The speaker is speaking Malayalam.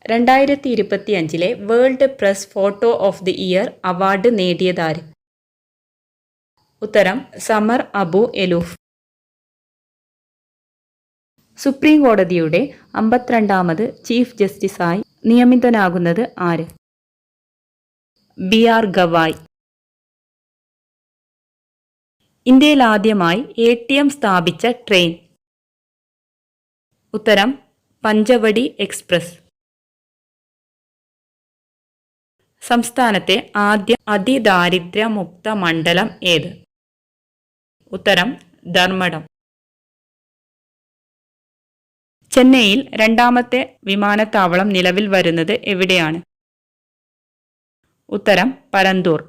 2025 world press photo of the year award നേടിയതാര്? ഉത്തരം സമർ അബു എലൂഫ്. സുപ്രീം കോടതിയുടെ 52ാമത് ചീഫ് ജസ്റ്റിസായി നിയമിതനാകുന്നത് ആര്? BR ഗവായ്. ഇന്ത്യയിൽ ആദ്യമായി ATM സ്ഥാപിച്ച ട്രെയിൻ? ഉത്തരം പഞ്ചവടി എക്സ്പ്രസ്. സംസ്ഥാനത്തെ ആദ്യ അതിദാരിദ്ര്യമുക്ത മണ്ഡലം ഏത്? ഉത്തരം ധർമ്മടം. ചെന്നൈയിൽ 2ാമത്തെ വിമാനത്താവളം നിലവിൽ വരുന്നത് എവിടെയാണ്? ഉത്തരം പരന്തൂർ.